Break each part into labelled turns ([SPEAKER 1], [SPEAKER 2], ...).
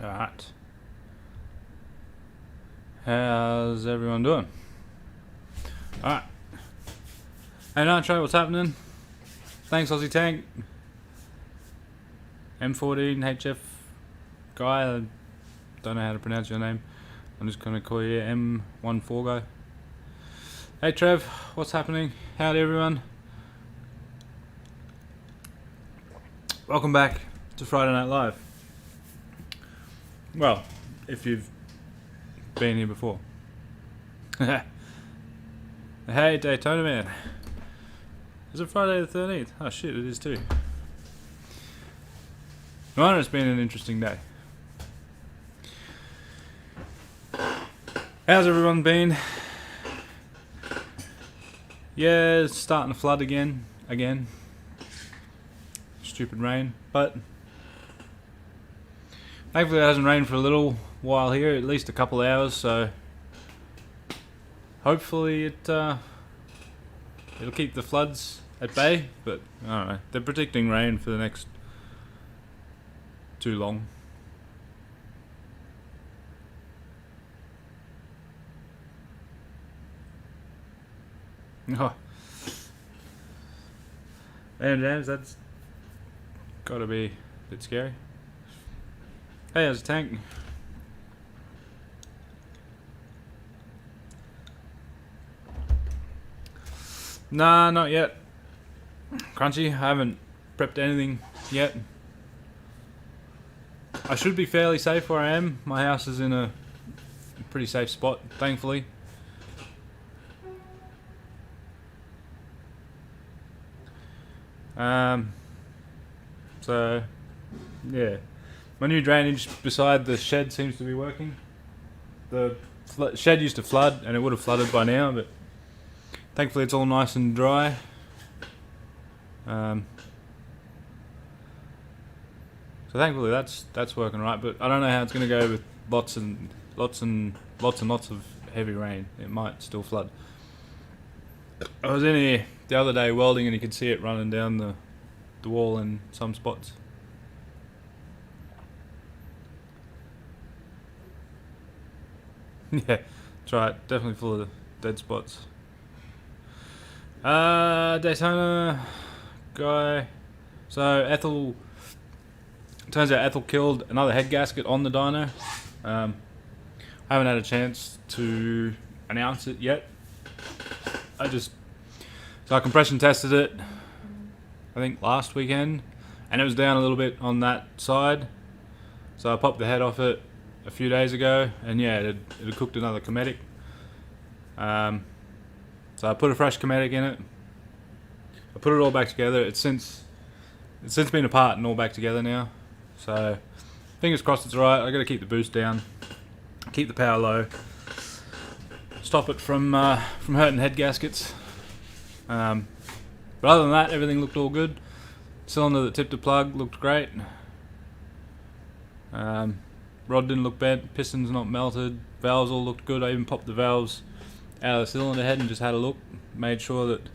[SPEAKER 1] Alright. How's everyone doing? Alright. Hey Nitro, what's happening? Thanks Aussie Tank. M14 HF guy, I don't know how to pronounce your name. I'm just gonna call you M14 guy. Hey Trev, what's happening? Howdy everyone. Welcome back to Friday Night Live. Well, if you've been here before. Hey Daytona Man. Is it Friday the 13th? Oh shit, it is too. No wonder it's been an interesting day. How's everyone been? Yeah, it's starting to flood again. Stupid rain, but thankfully it hasn't rained for a little while here, at least a couple hours, so hopefully it'll keep the floods at bay, but I don't know. They're predicting rain for the next too long. Oh. Man, James, that's gotta be a bit scary. Hey, how's the tank? Nah, not yet. Crunchy, I haven't prepped anything yet. I should be fairly safe where I am. My house is in a pretty safe spot, thankfully. So, yeah. My new drainage beside the shed seems to be working. The shed used to flood, and it would have flooded by now, but thankfully it's all nice and dry. So thankfully that's working right, but I don't know how it's going to go with lots and lots of heavy rain. It might still flood. I was in here the other day welding, and you could see it running down the wall in some spots. Yeah, that's right. Definitely full of dead spots. Daytona guy. So Ethel. Turns out Ethel killed another head gasket on the dyno. I haven't had a chance to announce it yet. So I compression tested it, I think last weekend, and it was down a little bit on that side. So I popped the head off it a few days ago, and yeah, it had cooked another Cometic. So I put a fresh Cometic in it. I put it all back together. It's since been apart and all back together now. So fingers crossed it's right. I got to keep the boost down, keep the power low, stop it from hurting head gaskets. But other than that, everything looked all good. Cylinder that tipped the plug looked great. Rod didn't look bad. Pistons not melted. Valves all looked good. I even popped the valves out of the cylinder head and just had a look. Made sure that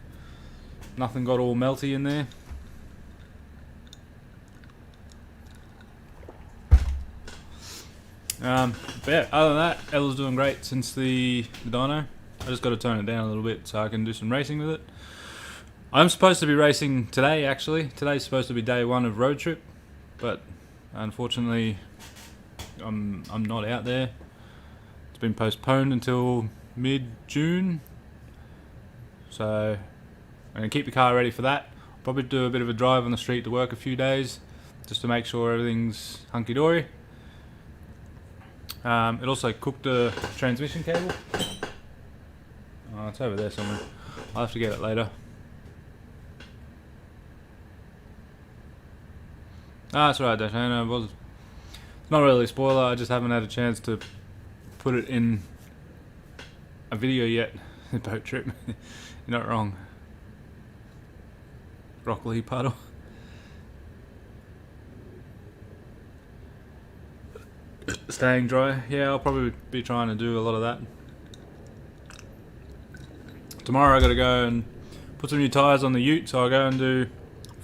[SPEAKER 1] nothing got all melty in there. But yeah, other than that, Ella's doing great since the dyno. I just got to tone it down a little bit so I can do some racing with it. I'm supposed to be racing today, actually. Today's supposed to be day one of road trip, but unfortunately I'm not out there. It's been postponed until mid-June, so I'm going to keep the car ready for that. I'll probably do a bit of a drive on the street to work a few days just to make sure everything's hunky-dory. It also cooked a transmission cable. Oh, it's over there somewhere. I'll have to get it later. That's right, Daytona. It's not really a spoiler, I just haven't had a chance to put it in a video yet. Boat trip. You're not wrong. Broccoli puddle. Staying dry. Yeah, I'll probably be trying to do a lot of that. Tomorrow I gotta go and put some new tyres on the ute, so I'll go and do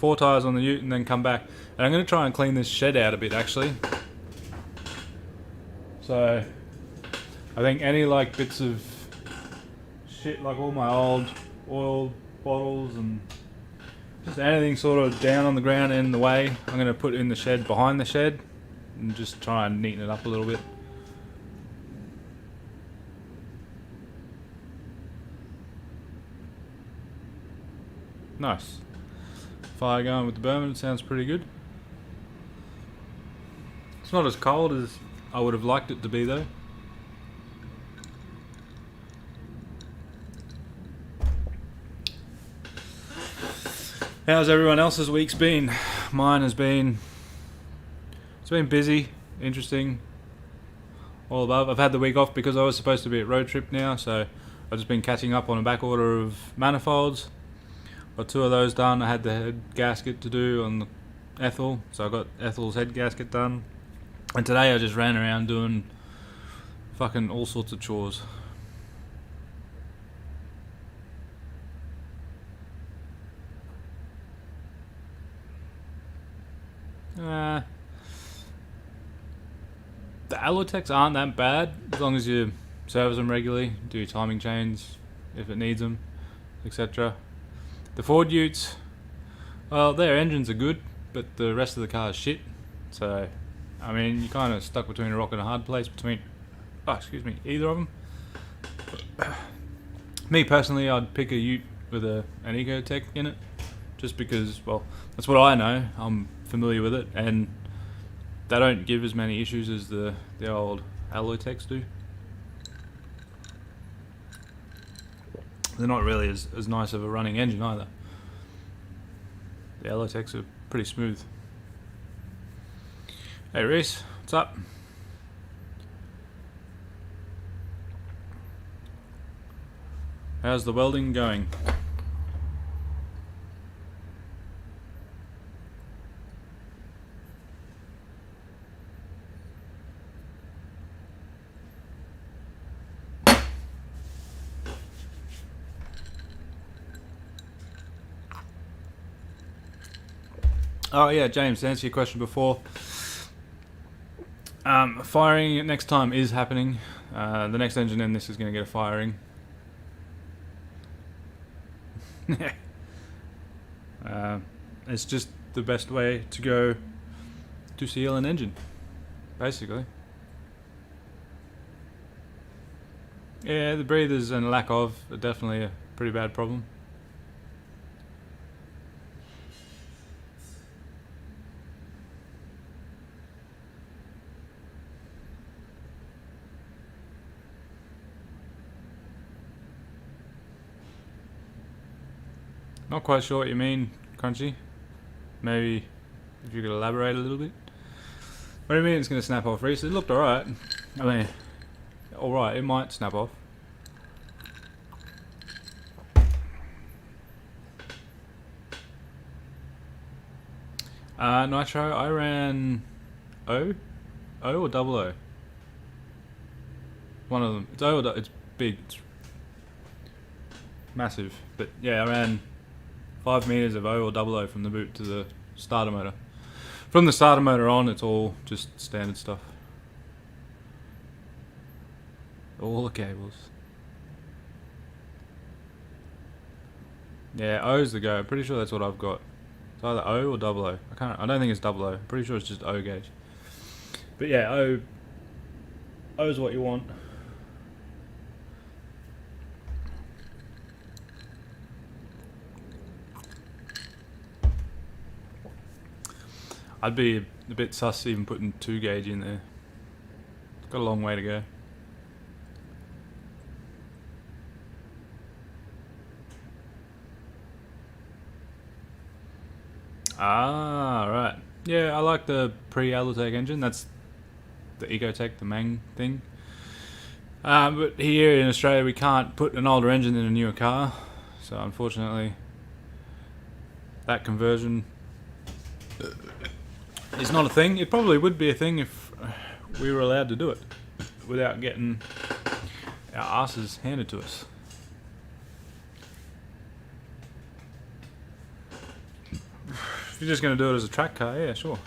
[SPEAKER 1] 4 tyres on the ute and then come back. And I'm going to try and clean this shed out a bit, actually. So I think any like bits of shit, like all my old oil bottles and just anything sort of down on the ground and in the way, I'm going to put in the shed behind the shed and just try and neaten it up a little bit. Nice. Fire going with the Berman, sounds pretty good. It's not as cold as I would have liked it to be though. How's everyone else's week's been? Mine has been... It's been busy, interesting, all above. I've had the week off because I was supposed to be at road trip now, so I've just been catching up on a back order of manifolds. Got 2 of those done. I had the head gasket to do on the Ethel, so I got Ethel's head gasket done. And today I just ran around doing fucking all sorts of chores. The Allotecs aren't that bad as long as you service them regularly, do your timing chains if it needs them, etc. The Ford Utes, well, their engines are good, but the rest of the car is shit. So, I mean, you're kind of stuck between a rock and a hard place between, either of them. Me personally, I'd pick a Ute with an Ecotec in it, just because, well, that's what I know. I'm familiar with it, and they don't give as many issues as the old Allotecs do. They're not really as nice of a running engine either. The Allotecs are pretty smooth. Hey Reese, what's up? How's the welding going? Oh yeah, James, to answer your question before, firing next time is happening. The next engine in this is going to get a firing. It's just the best way to go to seal an engine, basically. Yeah, the breathers and lack of are definitely a pretty bad problem. Not quite sure what you mean, Crunchy. Maybe if you could elaborate a little bit. What do you mean it's going to snap off, Reese? It looked alright. I mean, alright, it might snap off. Nitro, I ran O? O or double O? One of them. It's O or it's big. It's massive. But yeah, I ran 5 meters of O or double O from the boot to the starter motor. From the starter motor on, it's all just standard stuff. All the cables. Yeah, O's the go. I'm pretty sure that's what I've got. It's either O or double O. I don't think it's double O. I'm pretty sure it's just O gauge. But yeah, O's what you want. I'd be a bit sus even putting 2 gauge in there. It's got a long way to go. Ah, right. Yeah, I like the pre-Allotec engine. That's the Ecotec, the Mang thing. But here in Australia, we can't put an older engine in a newer car. So unfortunately, that conversion is not a thing. It probably would be a thing if we were allowed to do it without getting our asses handed to us. If you're just going to do it as a track car, yeah, sure.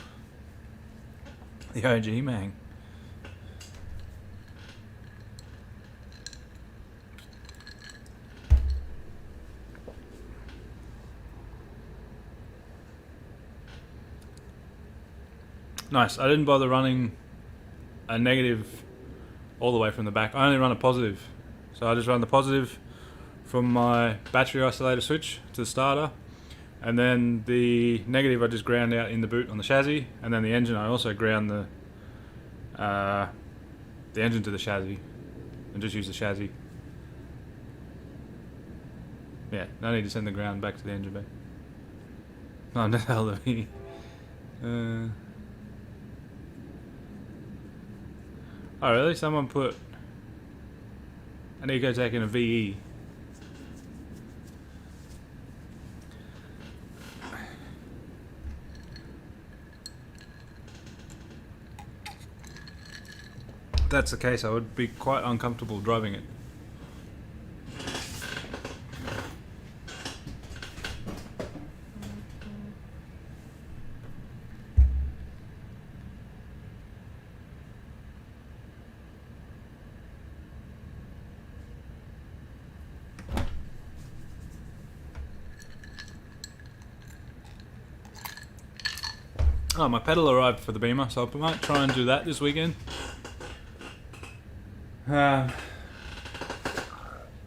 [SPEAKER 1] The OG Mang. Nice. I didn't bother running a negative all the way from the back. I only run a positive. So I just run the positive from my battery isolator switch to the starter, and then the negative I just ground out in the boot on the chassis, and then the engine I also ground the engine to the chassis and just use the chassis. Yeah, no need to send the ground back to the engine bay. No, no hell of me. Oh really? Someone put an Ecotec in a VE. If that's the case, I would be quite uncomfortable driving it. Oh, my pedal arrived for the Beamer, so I might try and do that this weekend.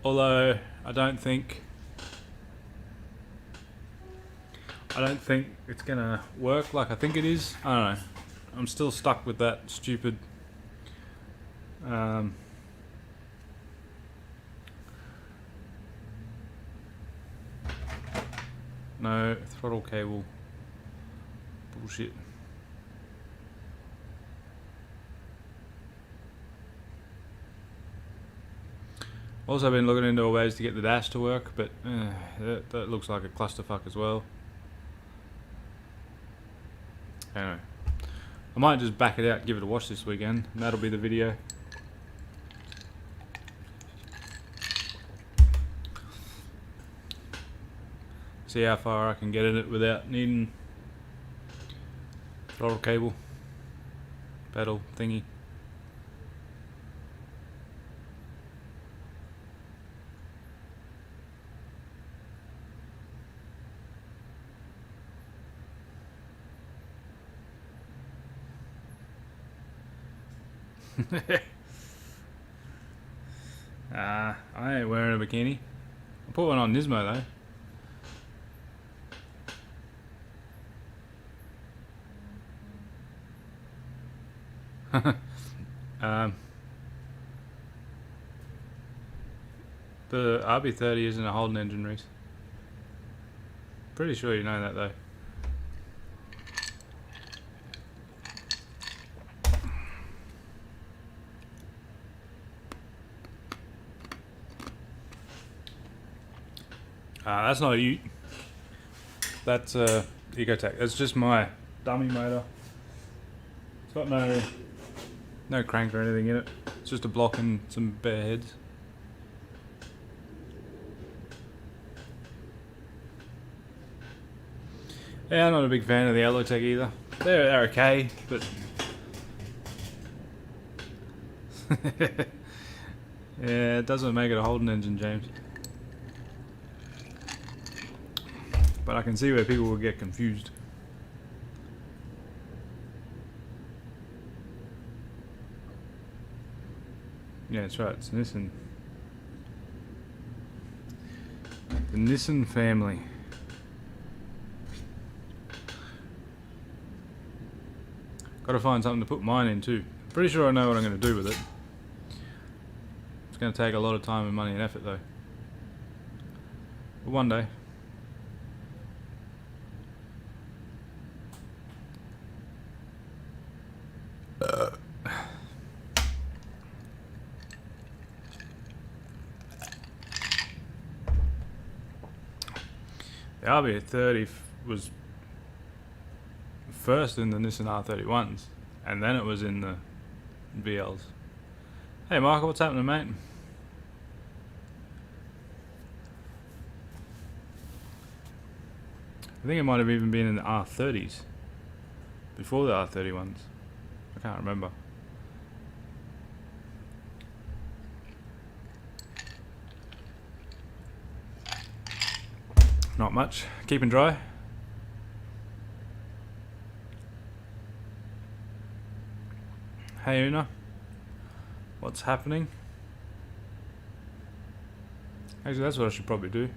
[SPEAKER 1] Although I don't think it's gonna work like I think it is. I don't know. I'm still stuck with that stupid no throttle cable bullshit. Also been looking into ways to get the dash to work, but that looks like a clusterfuck as well. Anyway, I might just back it out and give it a wash this weekend, and that'll be the video. See how far I can get in it without needing throttle cable, pedal thingy. I ain't wearing a bikini. I put one on Nismo though. The RB30 isn't a Holden engine, Reese. Pretty sure you know that though. That's not a Ute. That's a Ecotec. That's just my dummy motor. It's got no crank or anything in it. It's just a block and some bare heads. Yeah, I'm not a big fan of the Alotech either. They're okay, but yeah, it doesn't make it a Holden engine, James. But I can see where people will get confused. Yeah, that's right, it's Nissan. The Nissan family. Gotta find something to put mine in too. Pretty sure I know what I'm going to do with it. It's going to take a lot of time and money and effort though. But one day. The RB30 was first in the Nissan R31s, and then it was in the VLs. Hey Michael, what's happening, mate? I think it might have even been in the R30s, before the R31s. I can't remember. Not much. Keeping dry. Hey Una, what's happening? Actually, that's what I should probably do.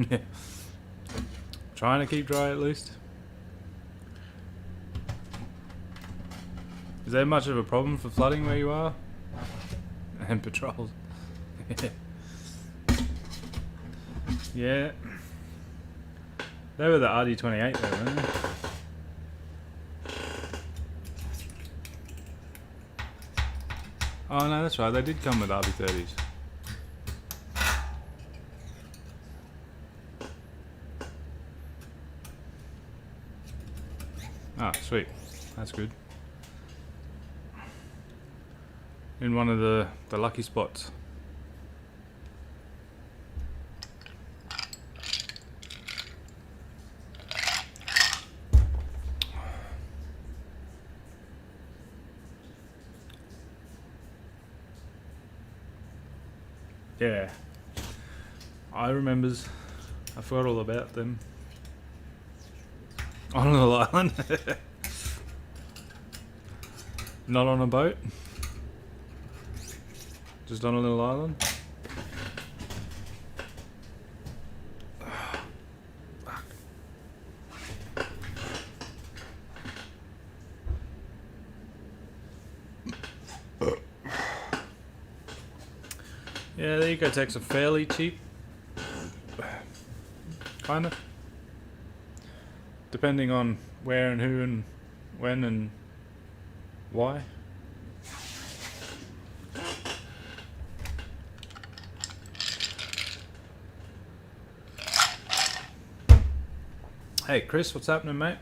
[SPEAKER 1] Yeah. Trying to keep dry at least. Is there much of a problem for flooding where you are? And patrols. Yeah. They were the RD28 though, weren't they? Oh no, that's right, they did come with RB30s. Ah, sweet. That's good. In one of the lucky spots. Yeah. I remembers. I forgot all about them. On a little island. Not on a boat. Just on a little island. Yeah, the Ecotechs are fairly cheap. Kinda. Depending on where and who and when and why. Hey Chris, what's happening, mate?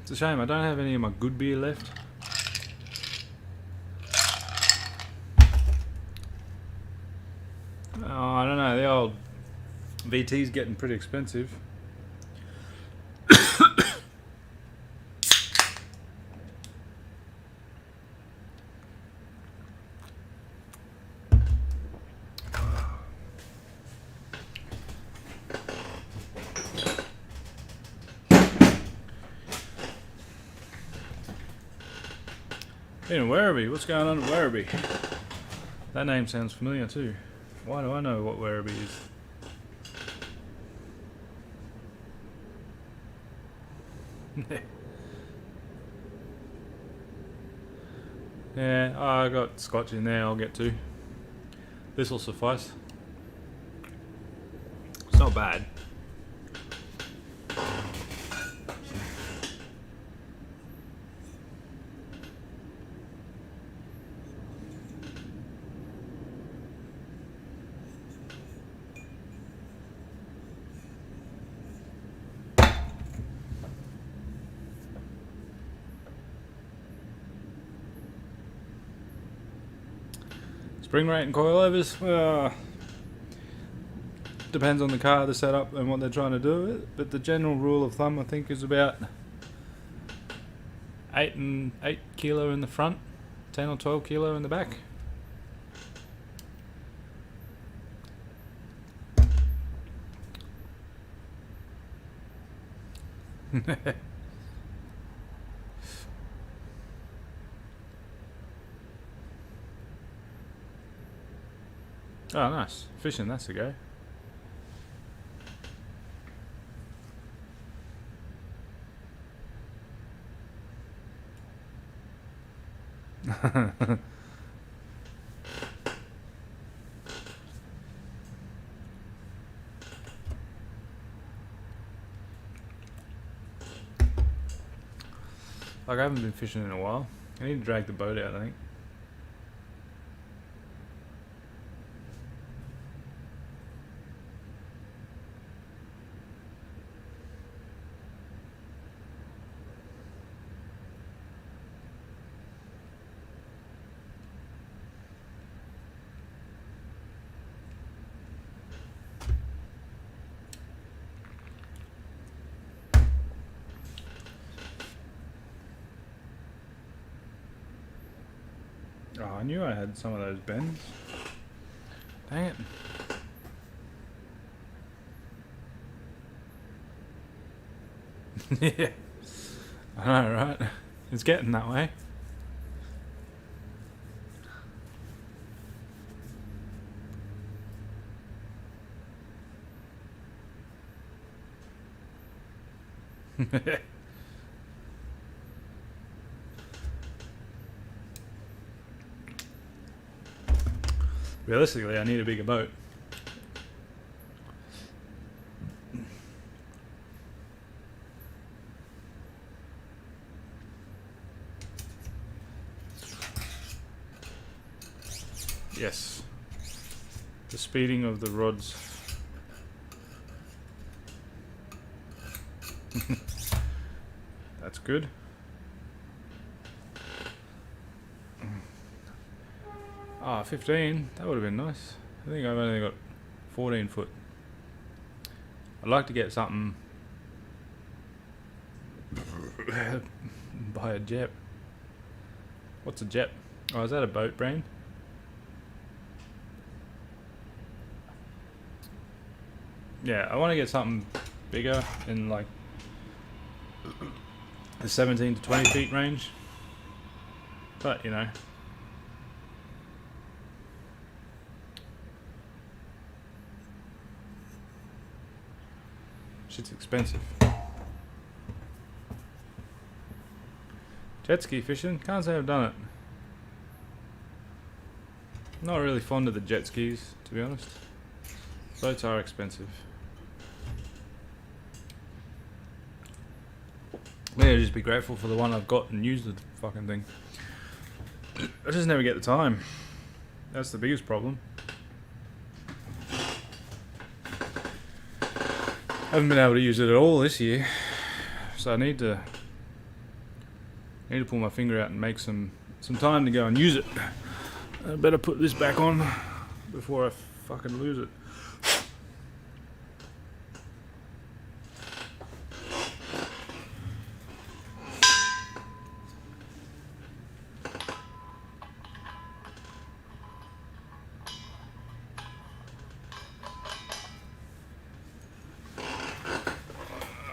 [SPEAKER 1] It's a shame I don't have any of my good beer left. Oh, I don't know, the old VT's getting pretty expensive. In Werribee, what's going on at Werribee? That name sounds familiar too. Why do I know what Werribee is? Yeah, I got scotch in there, I'll get to. This will suffice. It's not bad. Spring rate and coilovers, depends on the car, the setup and what they're trying to do with it, but the general rule of thumb I think is about 8 kilo in the front, 10 or 12 kilo in the back. Oh nice, fishing, that's the go. Like I haven't been fishing in a while. I need to drag the boat out, I think. I knew I had some of those bends. Dang it. Yeah. I know, right? It's getting that way. Realistically, I need a bigger boat. Yes. The speeding of the rods. That's good. Ah, 15. That would have been nice. I think I've only got 14 foot. I'd like to get something by a jet. What's a jet? Oh, is that a boat, Brain? Yeah, I want to get something bigger in like the 17 to 20 feet range. But, you know. Shit's expensive. Jet ski fishing? Can't say I've done it. Not really fond of the jet skis, to be honest. Boats are expensive. Maybe I'll just be grateful for the one I've got and use the fucking thing. I just never get the time. That's the biggest problem. Haven't been able to use it at all this year, so I need to pull my finger out and make some time to go and use it. I better put this back on before I fucking lose it.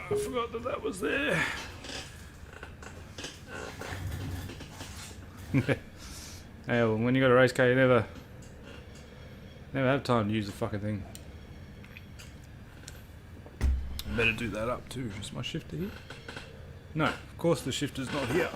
[SPEAKER 1] I forgot that was there. Hey, well, when you got a race car, you never have time to use the fucking thing. I better do that up too. Is my shifter here? No, of course the shifter's not here.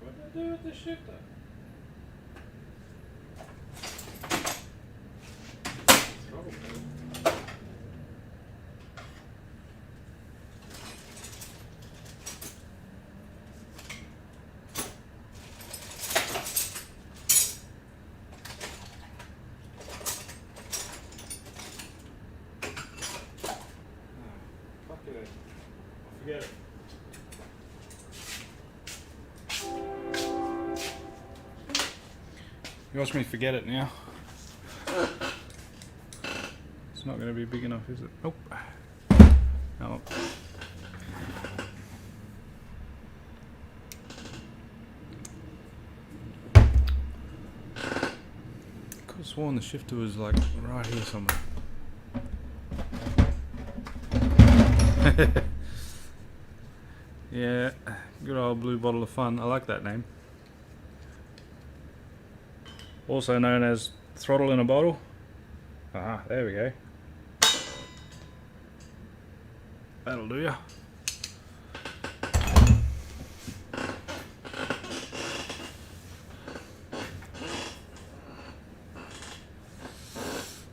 [SPEAKER 1] What did I do with the shifter? Forget it. You watch me forget it now. It's not going to be big enough, is it? Nope. No. Could have sworn the shifter was like right here somewhere. Yeah, good old Blue Bottle of Fun. I like that name. Also known as Throttle in a Bottle. Ah, there we go. That'll do ya.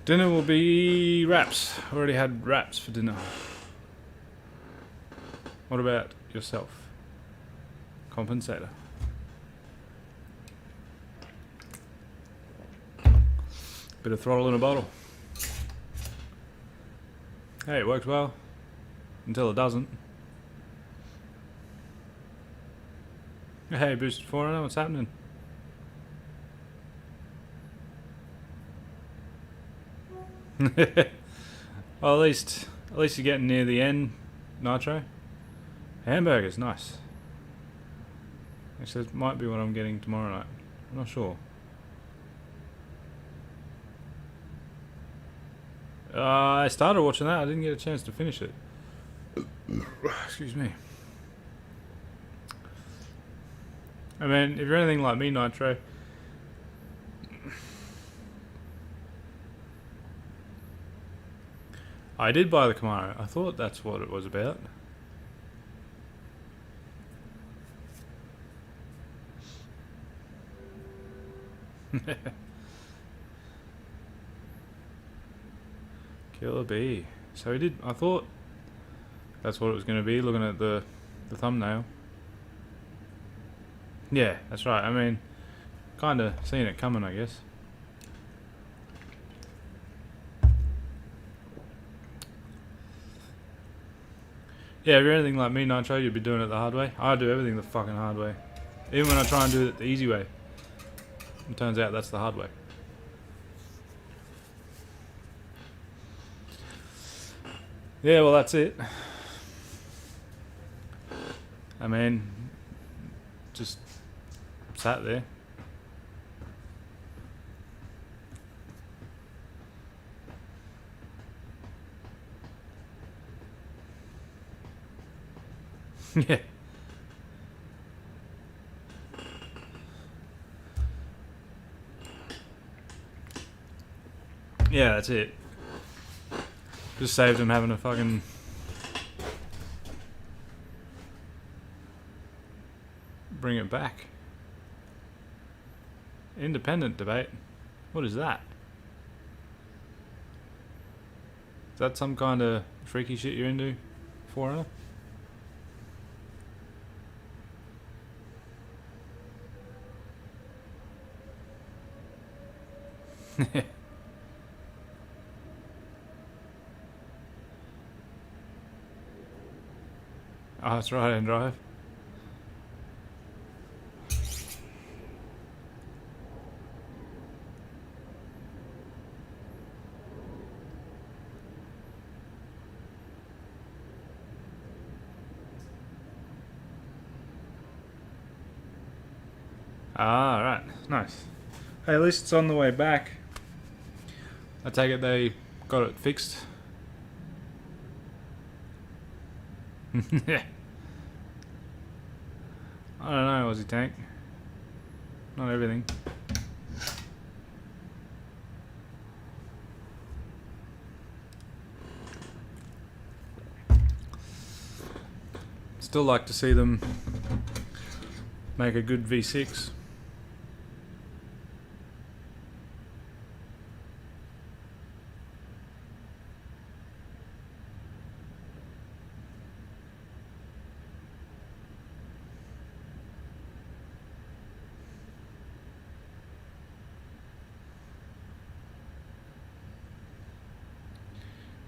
[SPEAKER 1] Dinner will be wraps. Already had wraps for dinner. What about yourself? Compensator. Bit of throttle in a bottle. Hey, it works well. Until it doesn't. Hey, Boosted Forerunner, what's happening? Well, at least you're getting near the end, Nitro. Hamburgers, nice. Actually, that might be what I'm getting tomorrow night. I'm not sure. I started watching that. I didn't get a chance to finish it. Excuse me. I mean, if you're anything like me, Nitro, I did buy the Camaro. I thought that's what it was about. Killer Bee. So he did. I thought that's what it was going to be. Looking at the thumbnail. Yeah, that's right. I mean, kind of seeing it coming, I guess. Yeah, if you're anything like me, Nitro, you'd be doing it the hard way. I do everything the fucking hard way. Even when I try and do it the easy way. It turns out that's the hard way. Yeah, well, that's it. I mean, just sat there. Yeah. Yeah, that's it. Just saved him having to fucking bring it back. Independent debate. What is that? Is that some kind of freaky shit you're into, foreigner? Oh, that's right, and drive. Ah, right. Nice. Hey, at least it's on the way back. I take it they got it fixed. Yeah. I don't know, Aussie Tank. Not everything. Still like to see them make a good V6.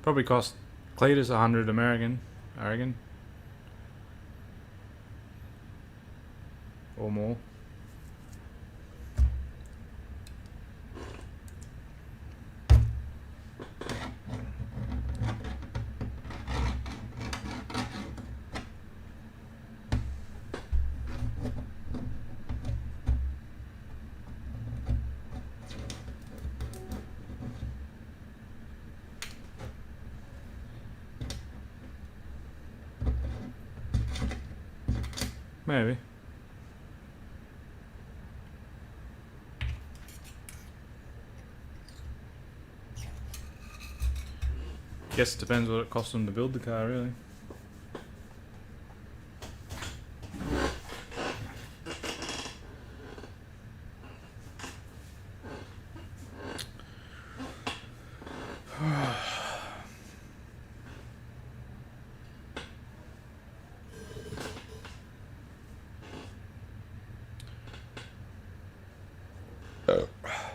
[SPEAKER 1] Probably cost Cletus 100 American, I reckon. Or more. Maybe. Guess it depends what it costs them to build the car, really.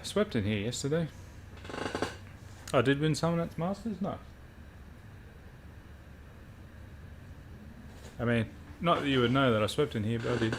[SPEAKER 1] Swept in here yesterday. I did win someone at the Masters? No. I mean, not that you would know that I swept in here, but I did.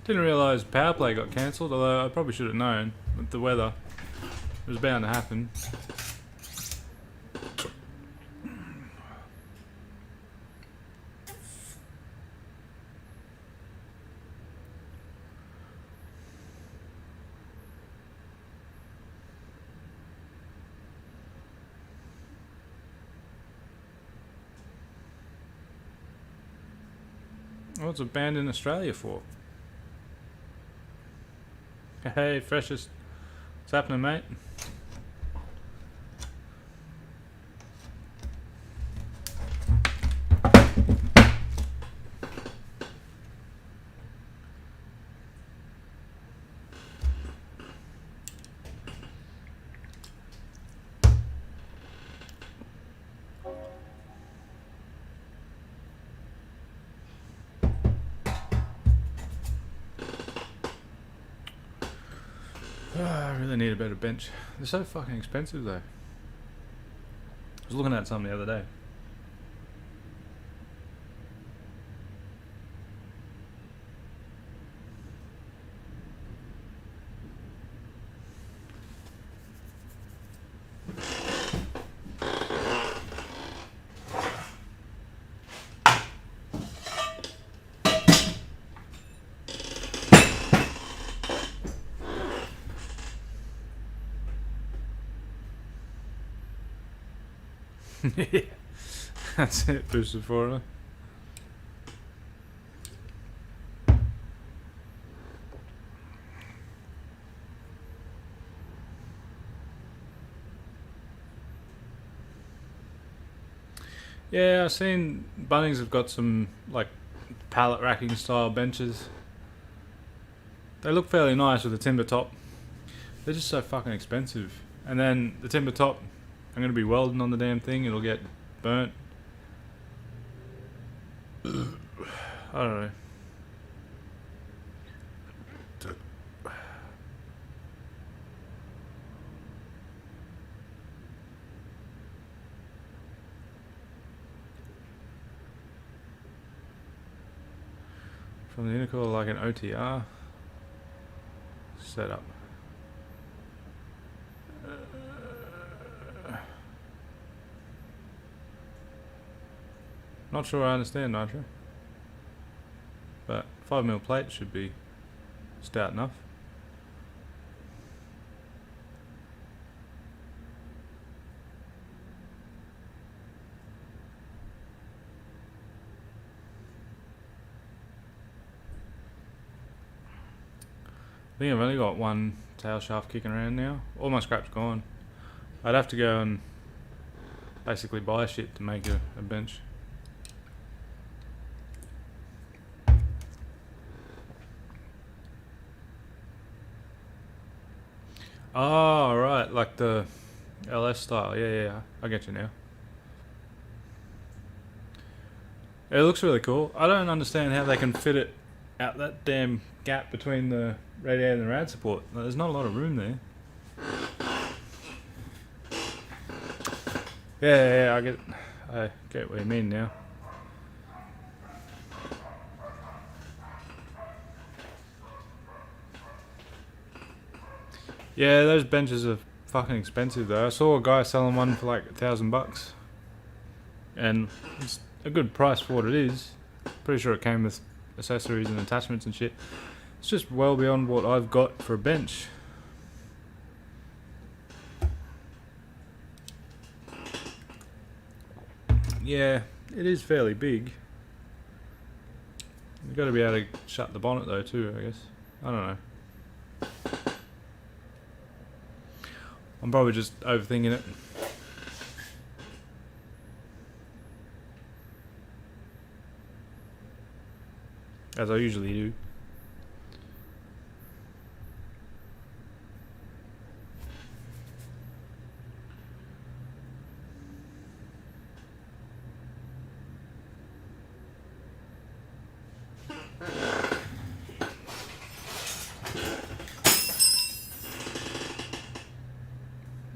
[SPEAKER 1] Didn't realise power play got cancelled, although I probably should have known with the weather. It was bound to happen. What's it banned in Australia for? Hey, freshest. What's happening, mate? I really need a better bench. They're so fucking expensive though. I was looking at some the other day. Yeah, that's it, boosted foreigner. Yeah, I've seen Bunnings have got some like pallet racking style benches. They look fairly nice with a timber top. They're just so fucking expensive. And then the timber top, I'm going to be welding on the damn thing, it'll get burnt. I don't know. From the intercooler like an OTR setup. Not sure I understand nitro, but 5mm plate should be stout enough. I think I've only got one tail shaft kicking around now. All my scrap's gone. I'd have to go and basically buy shit to make a bench. Oh, right, like the LS style. Yeah, I get you now. It looks really cool. I don't understand how they can fit it out that damn gap between the radiator and the rad support. There's not a lot of room there. Yeah, I get what you mean now. Yeah, those benches are fucking expensive though. I saw a guy selling one for like $1,000, and it's a good price for what it is. Pretty sure it came with accessories and attachments and shit. It's just well beyond what I've got for a bench. Yeah, it is fairly big. You've got to be able to shut the bonnet though too, I guess. I don't know. I'm probably just overthinking it. As I usually do.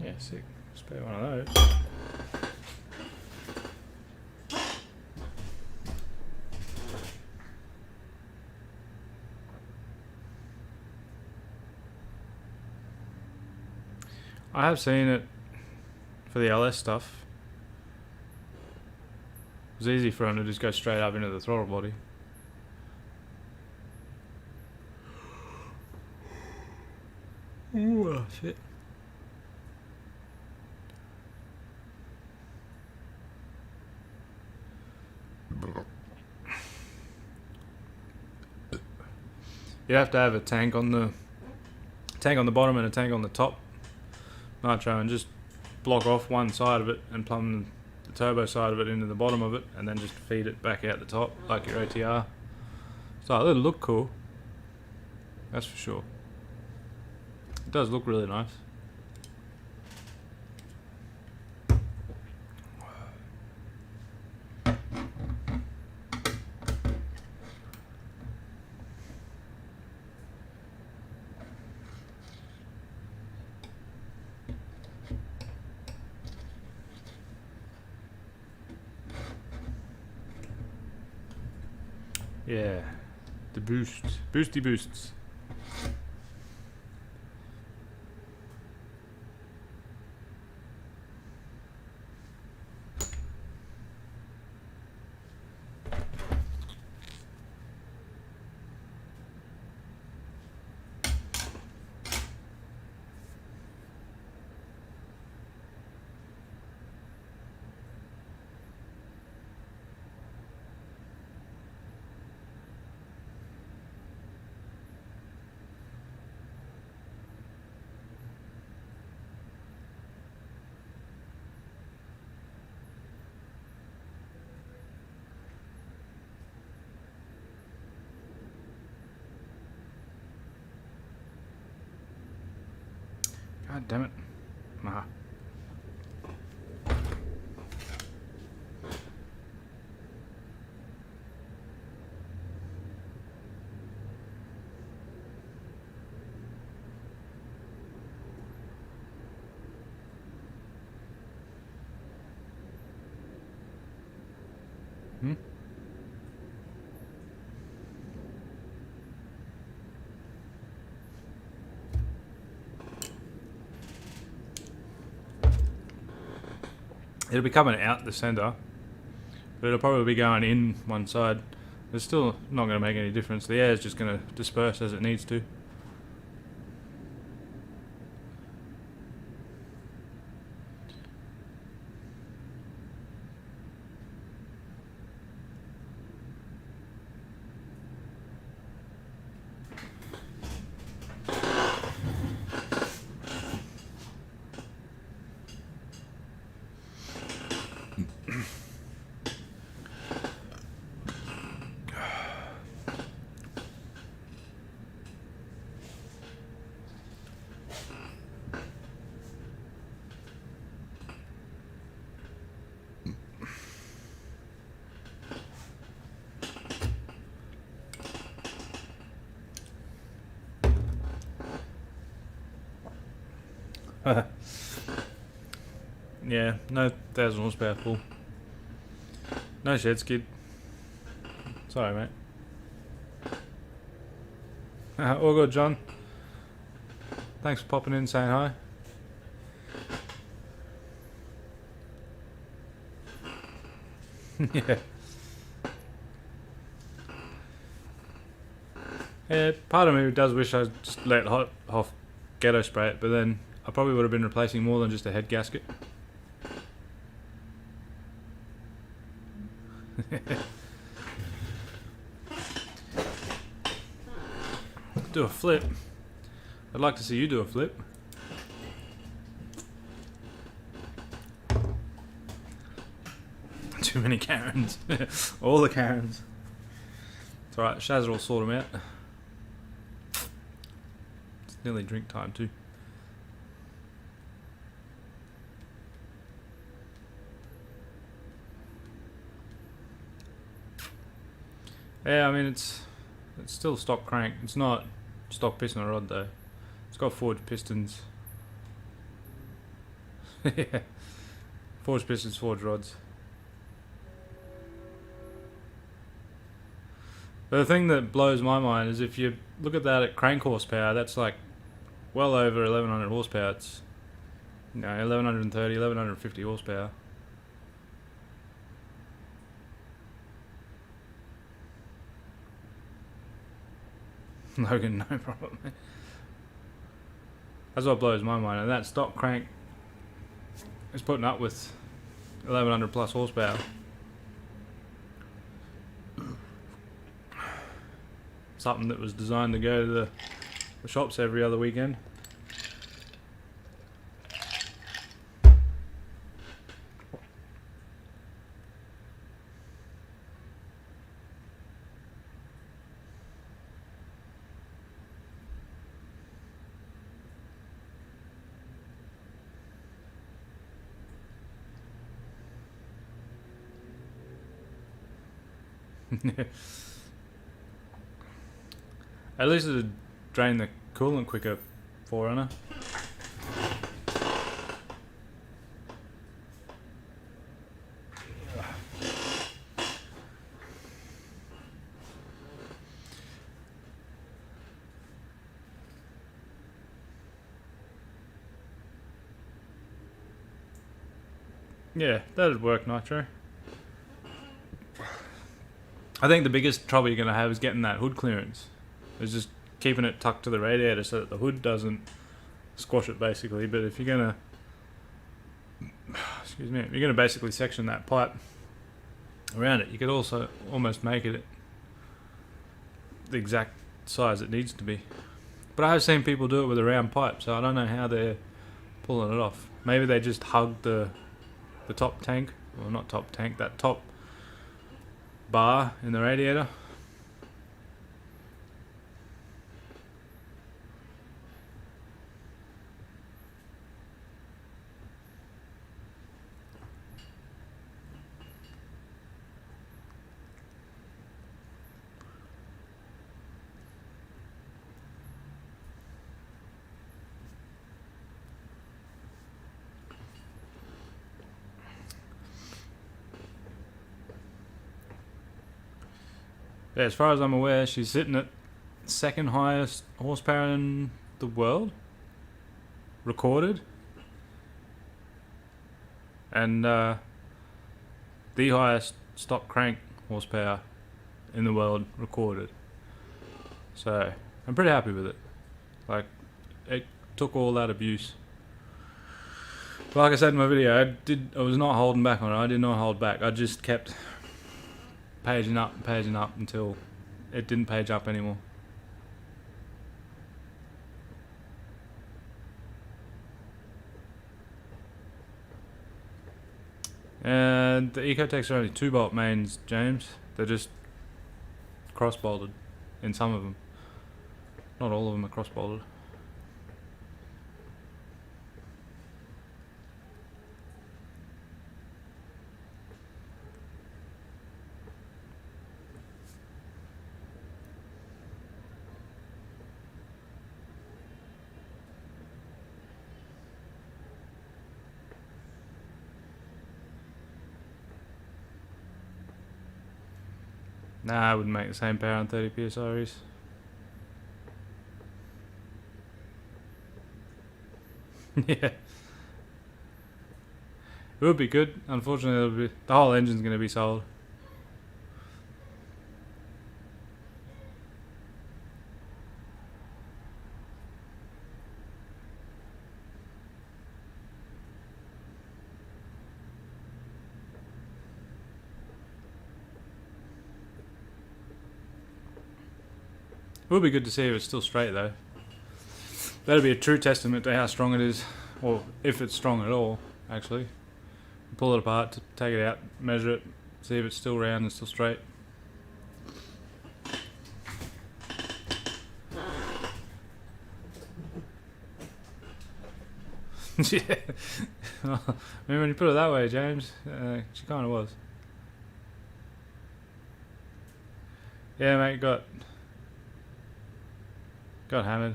[SPEAKER 1] Yeah, sick. Spare one of those. I have seen it for the LS stuff. It was easy for him to just go straight up into the throttle body. Ooh, shit. You have to have a tank on the bottom and a tank on the top nitro, and just block off one side of it and plumb the turbo side of it into the bottom of it, and then just feed it back out the top like your OTR. So it'll look cool, that's for sure. It does look really nice. Yeah, the boosty boosts. God damn it. Nah. Hmm? It'll be coming out the center, but it'll probably be going in one side. It's still not going to make any difference. The air is just going to disperse as it needs to. Yeah, no 1,000 horsepower full. No shed skid. Sorry, mate. All good, John. Thanks for popping in, saying hi. Yeah. Yeah, part of me does wish I just let Hoff ghetto spray it, but then I probably would have been replacing more than just a head gasket. Do a flip. I'd like to see you do a flip. Too many Karens. All the Karens. It's alright, Shazza will sort them out. It's nearly drink time too. Yeah, I mean it's still stock crank. It's not stock piston rod though. It's got forged pistons. Yeah. Forged pistons, forged rods. But the thing that blows my mind is if you look at that at crank horsepower, that's like well over 1100 horsepower. No, 1130, 1150 horsepower. Logan, no problem. That's what blows my mind. And that stock crank is putting up with 1100 plus horsepower. Something that was designed to go to the shops every other weekend. At least it'd drain the coolant quicker, Forerunner. Yeah, that'd work, Nitro. I think the biggest trouble you're going to have is getting that hood clearance. It's just keeping it tucked to the radiator so that the hood doesn't squash it, basically. But if you're going to, excuse me, if you're going to basically section that pipe around it, you could also almost make it the exact size it needs to be. But I have seen people do it with a round pipe, so I don't know how they're pulling it off. Maybe they just hug the top tank, well, not top tank, that top bar in the radiator. Yeah, as far as I'm aware, she's sitting at second highest horsepower in the world, recorded, and the highest stock crank horsepower in the world recorded. So I'm pretty happy with it. Like, it took all that abuse. But like I said in my video, I was not holding back on it. I did not hold back. I just kept paging up until it didn't page up anymore. And the Ecotechs are only 2-bolt mains, James. They're just cross-bolted in some of them. Not all of them are cross-bolted. Nah, I wouldn't make the same power on 30 PSIs. Yeah. It would be good. Unfortunately, the whole engine's going to be sold. It would be good to see if it's still straight, though. That'd be a true testament to how strong it is, or if it's strong at all, actually. Pull it apart, take it out, measure it, see if it's still round and still straight. Yeah. I mean, when you put it that way, James, she kind of was. Yeah, mate, got hammered.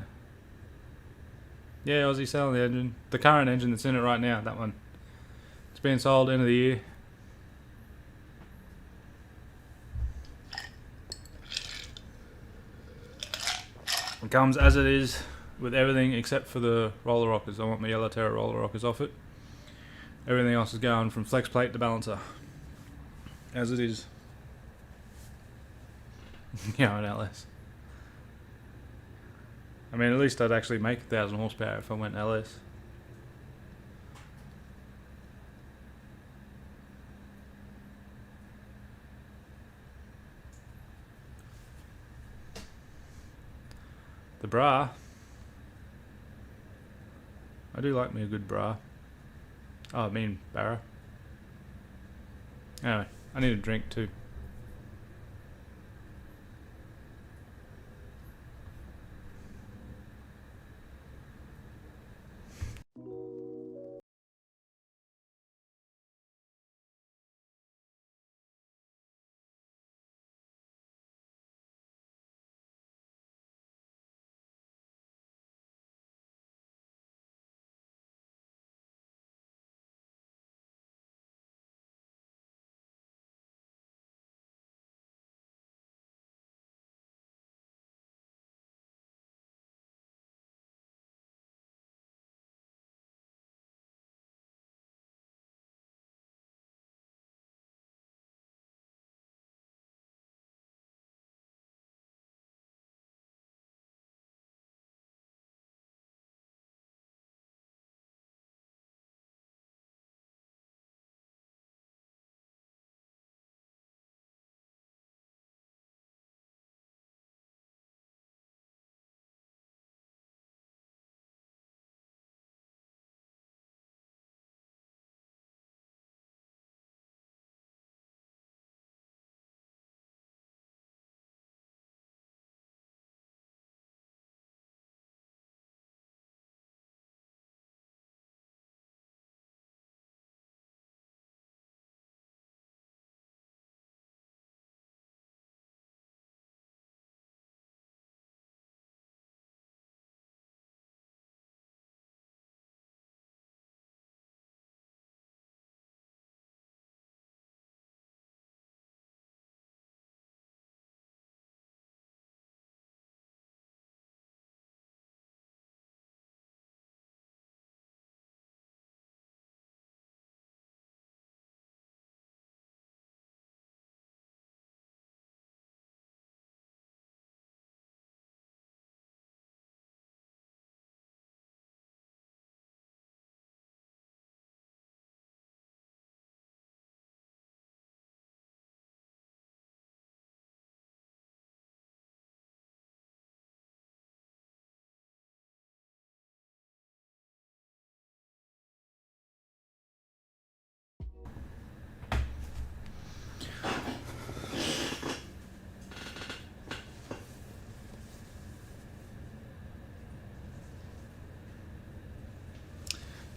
[SPEAKER 1] Yeah, Aussie selling the engine. The current engine that's in it right now, that one. It's being sold end of the year. It comes as it is, with everything except for the roller rockers. I want my Yellow Terra roller rockers off it. Everything else is going from flex plate to balancer, as it is. Yeah, in LS. I mean, at least I'd actually make 1,000 horsepower if I went LS. The bra. I do like me a good bra. Oh, I mean barra. Anyway, I need a drink too.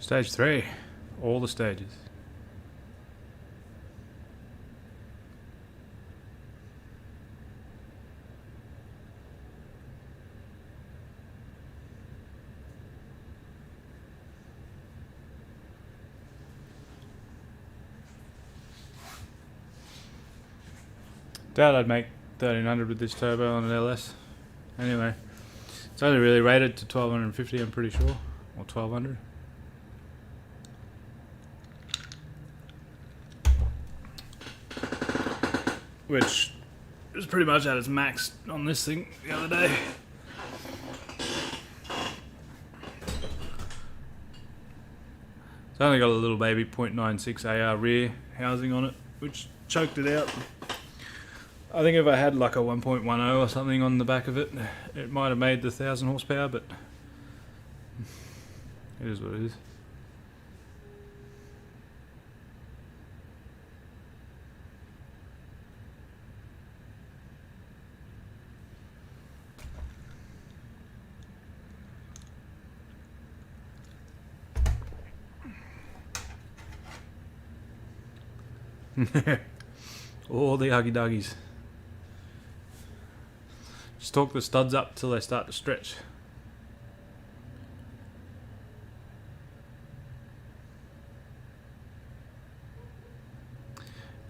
[SPEAKER 1] Stage 3. All the stages. Doubt I'd make 1300 with this turbo on an LS. Anyway, it's only really rated to 1250, I'm pretty sure, or 1200. Which is pretty much at its max on this thing the other day. It's only got a little baby 0.96 AR rear housing on it, which choked it out. I think if I had like a 1.10 or something on the back of it, it might have made the 1,000 horsepower, but it is what it is. All the huggy duggies. Just torque the studs up till they start to stretch.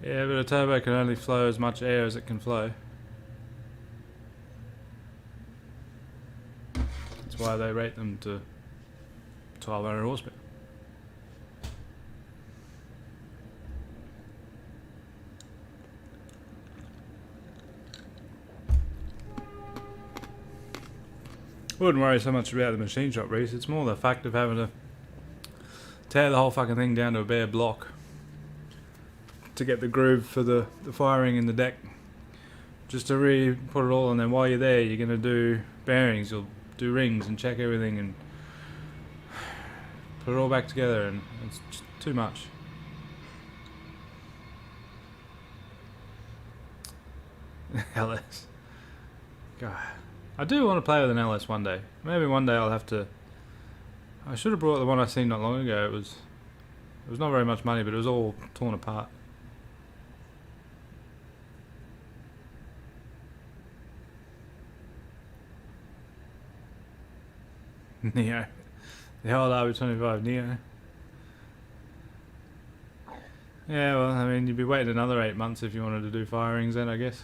[SPEAKER 1] Yeah, but a turbo can only flow as much air as it can flow. That's why they rate them to 1200 horsepower. Wouldn't worry so much about the machine shop race, it's more the fact of having to tear the whole fucking thing down to a bare block to get the groove for the firing in the deck. Just to really put it all, and then while you're there you're going to do bearings, you'll do rings and check everything and put it all back together, and it's just too much. LS. God. I do want to play with an LS one day. Maybe one day I'll have to... I should have brought the one I seen not long ago. It was not very much money, but it was all torn apart. Neo. The old RB25 Neo. Yeah, well, I mean, you'd be waiting another 8 months if you wanted to do firings then, I guess.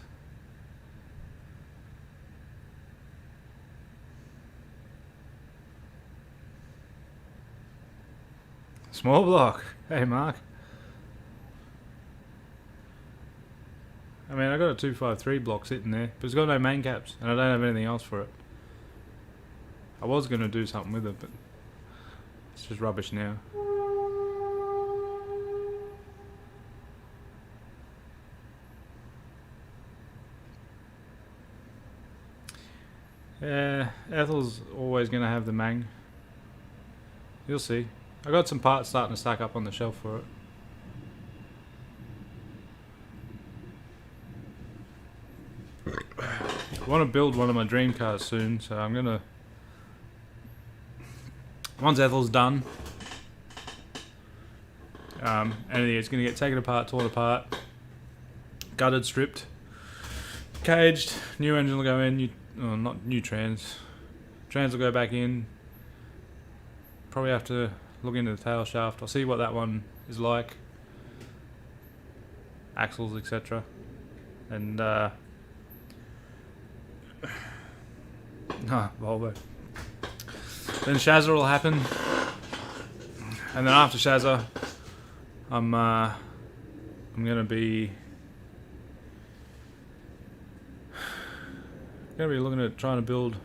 [SPEAKER 1] Small block. Hey, Mark. I mean, I got a 253 block sitting there, but it's got no main caps, and I don't have anything else for it. I was going to do something with it, but it's just rubbish now. Yeah, Ethel's always going to have the Mang. You'll see. I got some parts starting to stack up on the shelf for it. I want to build one of my dream cars soon, so I'm going to... Once Ethel's done, and it's going to get taken apart, torn apart, gutted, stripped, caged, new engine will go in, not new trans. Trans will go back in. Probably have to look into the tail shaft. I'll see what that one is like. Axles, etc. And Volvo. Then Shazza will happen, and then after Shazza, I'm gonna be looking at trying to build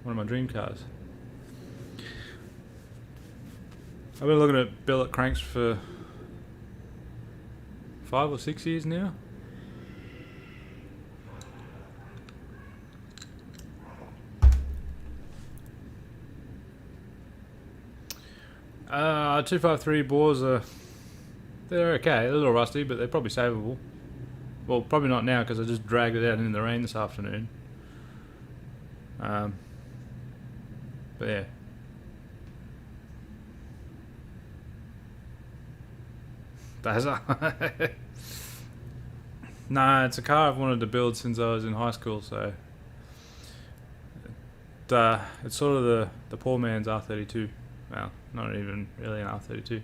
[SPEAKER 1] one of my dream cars. I've been looking at billet cranks for 5 or 6 years now. 253 bores they're okay, they're a little rusty, but they're probably savable. Well, probably not now because I just dragged it out in the rain this afternoon. But yeah. Nah, it's a car I've wanted to build since I was in high school, so it's sort of the poor man's R32. Well, not even really an R32.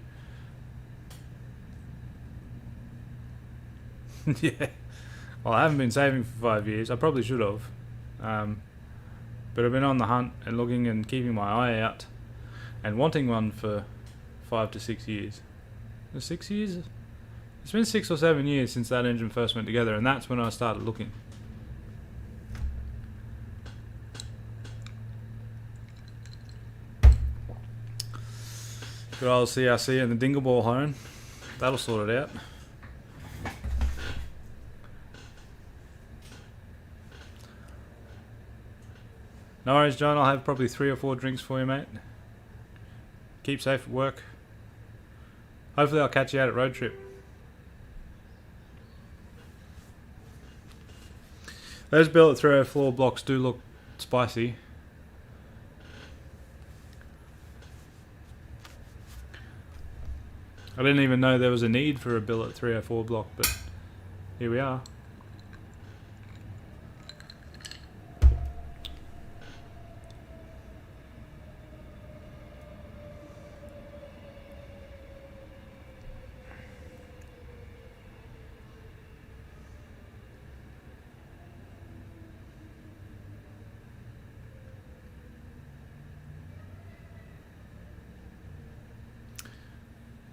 [SPEAKER 1] Yeah. Well, I haven't been saving for 5 years. I probably should have. But I've been on the hunt and looking and keeping my eye out and wanting one for 5 to 6 years. 6 years? It's been 6 or 7 years since that engine first went together, and that's when I started looking. Good old CRC and the dingle ball hone. That'll sort it out. No worries, John. I'll have probably 3 or 4 drinks for you, mate. Keep safe at work. Hopefully I'll catch you out at road trip. Those billet 304 blocks do look spicy. I didn't even know there was a need for a billet 304 block, but here we are.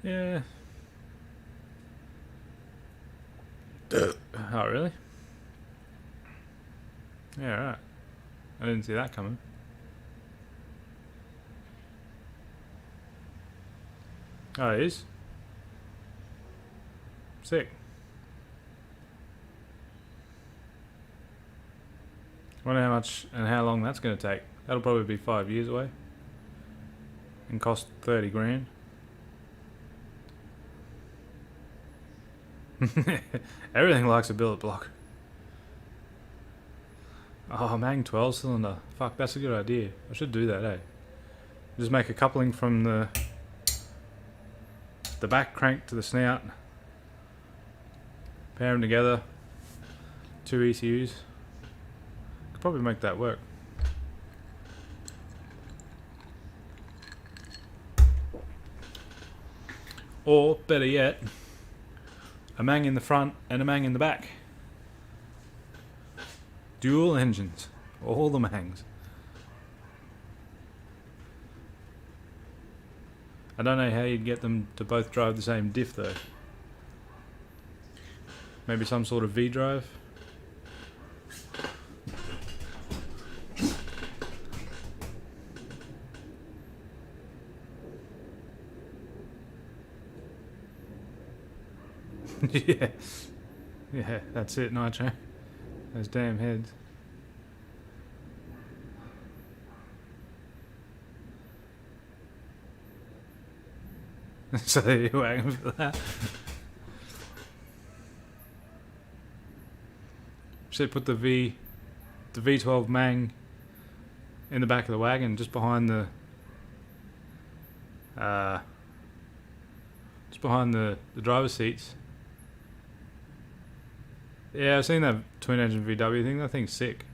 [SPEAKER 1] Yeah. Oh, really? Yeah, right. I didn't see that coming. Oh, it is? Sick. Wonder how much and how long that's going to take. That'll probably be 5 years away. And cost 30 grand. Everything likes a billet block. Oh, Mang 12 cylinder. Fuck, that's a good idea. I should do that, eh? Just make a coupling from the back crank to the snout. Pair them together. 2 ECUs. Could probably make that work. Or, better yet, a Mang in the front and a Mang in the back. Dual engines. All the Mangs. I don't know how you'd get them to both drive the same diff though. Maybe some sort of V drive. Yeah. Yeah, that's it, Nitro. Those damn heads. So you're waiting for that. Should put the V12 Mang in the back of the wagon, just behind the driver's seats. Yeah, I've seen that twin engine VW thing. That thing's sick.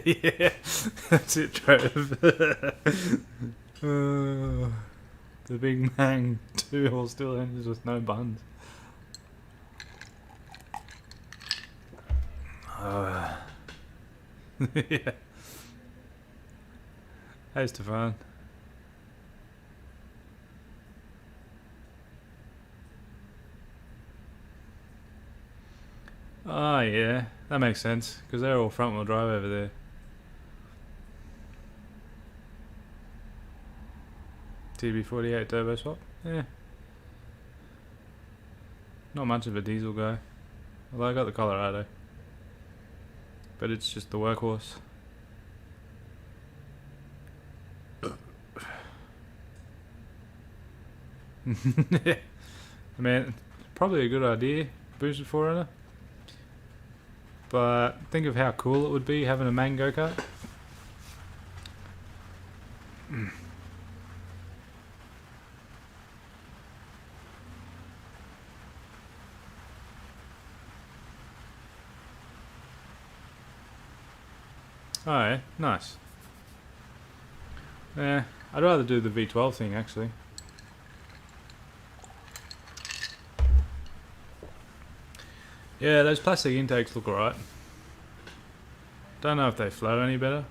[SPEAKER 1] Yeah, that's it, Trev. The big Mang 2 all still engines with no buns. Yeah. Hey, Stefan. Oh, yeah. That makes sense, because they're all front-wheel drive over there. TB48 turbo swap? Yeah. Not much of a diesel guy. Although I got the Colorado. But it's just the workhorse. I mean, probably a good idea, boosted 4Runner. But think of how cool it would be having a Mang go-kart. Oh yeah, nice. Yeah, I'd rather do the V12 thing actually. Yeah, those plastic intakes look alright. Don't know if they flow any better.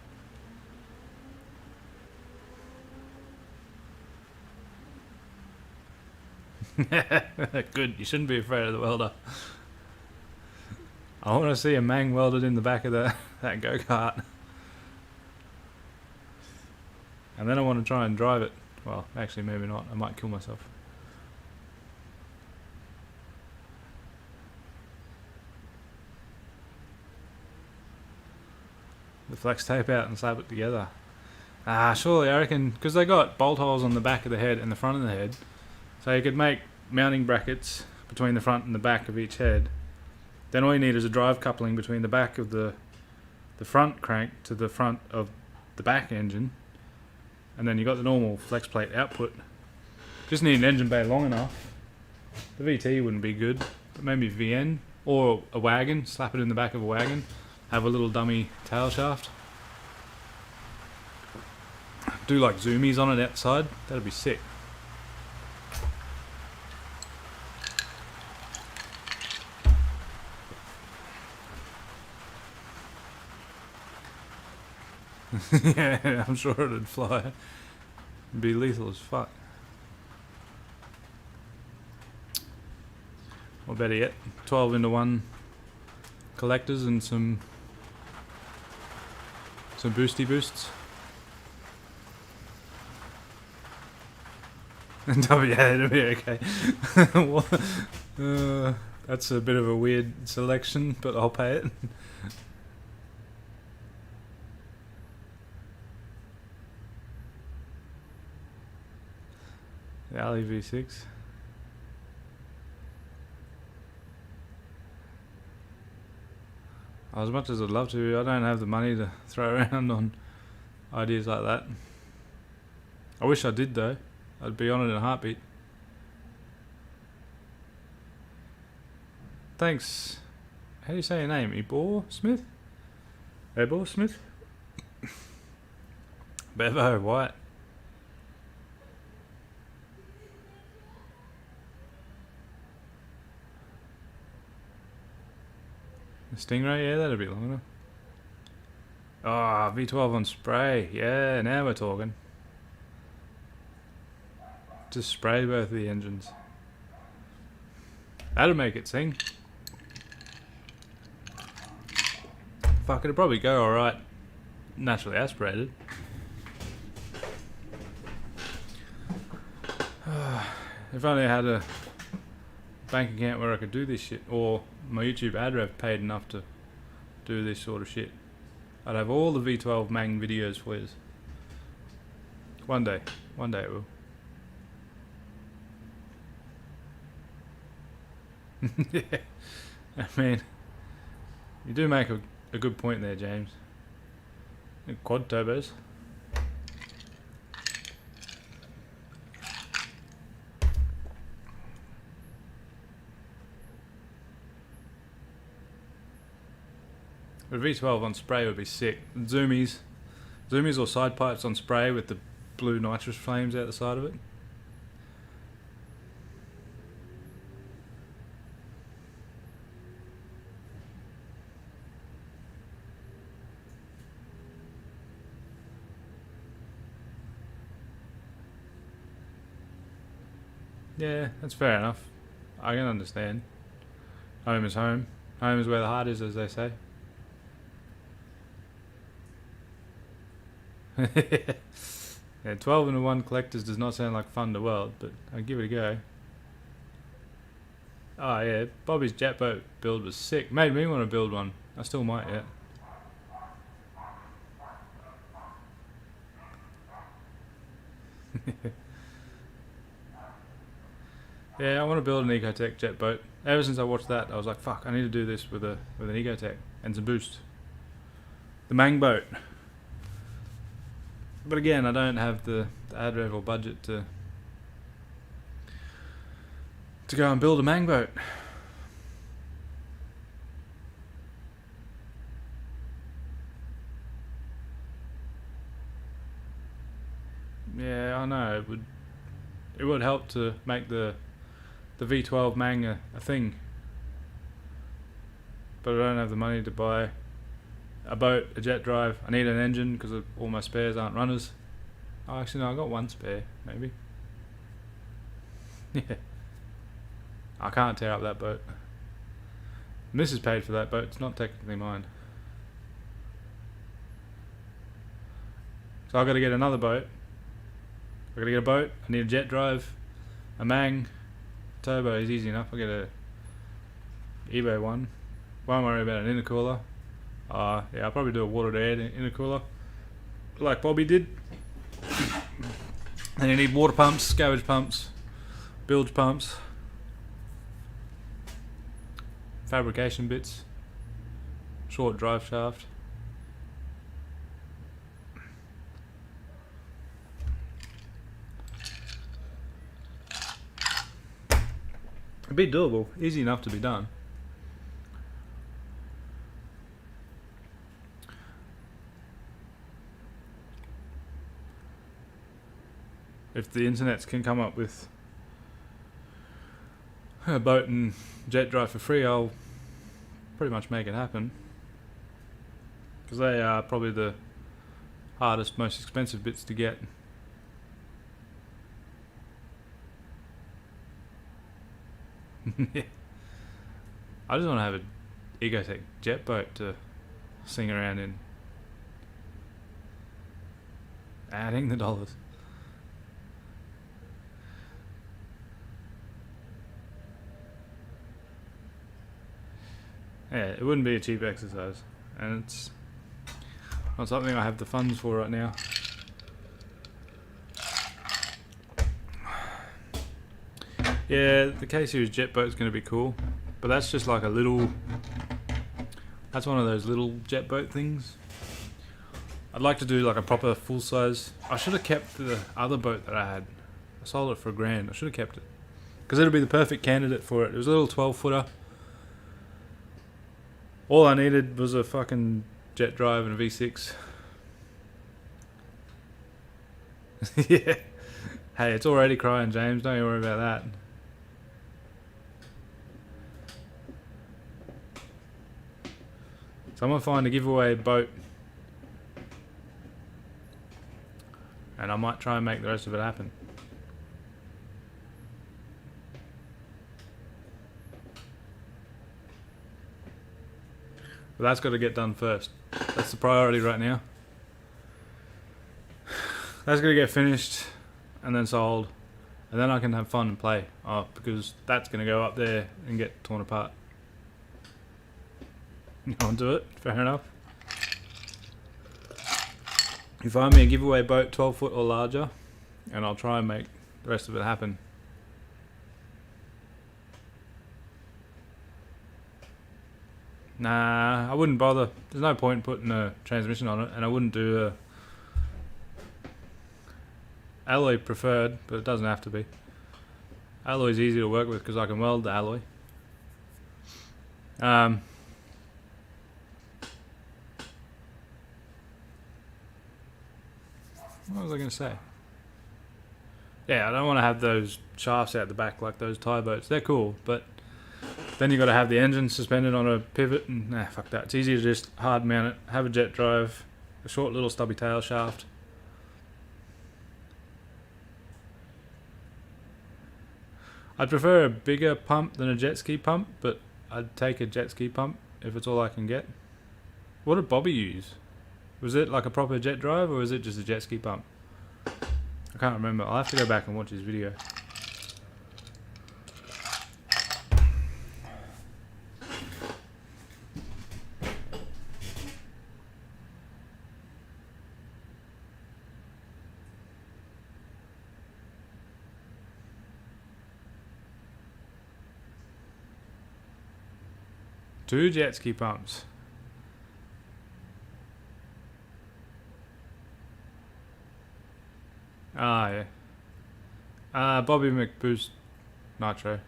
[SPEAKER 1] Good, you shouldn't be afraid of the welder. I want to see a Mang welded in the back of that go-kart. And then I want to try and drive it. Well, actually maybe not, I might kill myself. The flex tape out and slap it together. Surely I reckon, because they got bolt holes on the back of the head and the front of the head, so you could make mounting brackets between the front and the back of each head. Then all you need is a drive coupling between the back of the front crank to the front of the back engine, and then you got the normal flex plate output. Just need an engine bay long enough. The VT wouldn't be good, but maybe VN or a wagon. Slap it in the back of a wagon. Have a little dummy tail shaft. Do like zoomies on it outside. That'd be sick. Yeah, I'm sure it'd fly. It'd be lethal as fuck. Or better yet, 12 into 1 collectors and some boosty boosts. Yeah, it'll be okay. That's a bit of a weird selection, but I'll pay it. The Ali V6. As much as I'd love to, I don't have the money to throw around on ideas like that. I wish I did though. I'd be on it in a heartbeat. Thanks. How do you say your name? Ebor Smith? Ebor Smith? Bevo White. The Stingray? Yeah, that'd be long enough. Ah, V12 on spray. Yeah, now we're talking. Just spray both of the engines. That'll make it sing. Fuck, it'll probably go alright. Naturally aspirated. If only I had a bank account where I could do this shit, or my YouTube ad rev paid enough to do this sort of shit, I'd have all the V12 Mang videos for you. One day it will. Yeah, I mean, you do make a good point there, James. Quad turbos. But V12 on spray would be sick. Zoomies or side pipes on spray with the blue nitrous flames out the side of it. Yeah, that's fair enough. I can understand. Home is home. Home is where the heart is, as they say. Yeah, 12 into 1 collectors does not sound like fun to world, but I'll give it a go. Oh yeah, Bobby's jet boat build was sick. Made me want to build one. I still might yet. Yeah, I want to build an Ecotech jet boat. Ever since I watched that, I was like, fuck, I need to do this with an Ecotech and some boost. The Mang boat. But again, I don't have the ad rev or budget to go and build a Mang boat. Yeah, I know. It would help to make the V12 Mang a thing. But I don't have the money to buy a boat, a jet drive. I need an engine because all my spares aren't runners. Oh, actually no, I got one spare, maybe. Yeah. I can't tear up that boat. And this is paid for that boat, it's not technically mine. So I've got to get another boat. I've got to get a boat, I need a jet drive, a Mang, turbo is easy enough, I'll get a eBay one. Won't worry about an intercooler. Yeah, I'll probably do a water to air intercooler, like Bobby did. And you need water pumps, scavenge pumps, bilge pumps, fabrication bits, short drive shaft. It'd be doable, easy enough to be done. If the internets can come up with a boat and jet drive for free, I'll pretty much make it happen. Because they are probably hardest, most expensive bits to get. I just want to have an Ecotech jet boat to sing around in. Adding the dollars. Yeah, it wouldn't be a cheap exercise, and it's not something I have the funds for right now. Yeah, the K-Series jet boat is going to be cool, but that's just like a little... That's one of those little jet boat things. I'd like to do like a proper full size... I should have kept the other boat that I had. I sold it for $1,000. I should have kept it, because it'll be the perfect candidate for it. It was a little 12-footer. All I needed was a fucking jet drive and a V6. Yeah. Hey, it's already crying, James. Don't you worry about that. Someone find a giveaway boat, and I might try and make the rest of it happen. But that's got to get done first. That's the priority right now. That's got to get finished and then sold, and then I can have fun and play. Because that's going to go up there and get torn apart. You want to do it? Fair enough. You find me a giveaway boat 12 foot or larger, and I'll try and make the rest of it happen. Nah, I wouldn't bother. There's no point putting a transmission on it, and I wouldn't do a alloy preferred, but it doesn't have to be. Alloy's easy to work with because I can weld the alloy. What was I going to say? Yeah, I don't want to have those shafts out the back like those Thai boats. They're cool, but then you got to have the engine suspended on a pivot, and nah, fuck that. It's easier to just hard mount it, have a jet drive, a short little stubby tail shaft. I'd prefer a bigger pump than a jet ski pump, but I'd take a jet ski pump if it's all I can get. What did Bobby use? Was it like a proper jet drive, or was it just a jet ski pump? I can't remember. I'll have to go back and watch his video. Two jet ski pumps. Ah, yeah. Bobby McBoost Nitro.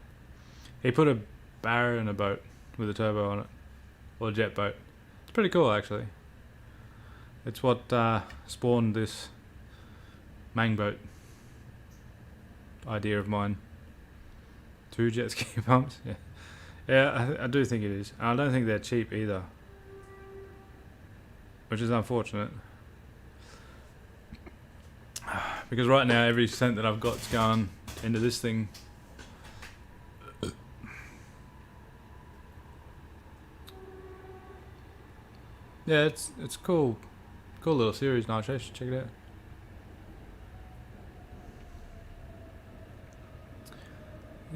[SPEAKER 1] He put a barrow in a boat with a turbo on it. Or a jet boat. It's pretty cool, actually. It's what spawned this main boat idea of mine. Two jet ski pumps? Yeah. Yeah, I do think it is. I don't think they're cheap either. Which is unfortunate. Because right now every cent that I've got's going into this thing. Yeah, it's cool. Cool little series, Nitro. Check it out.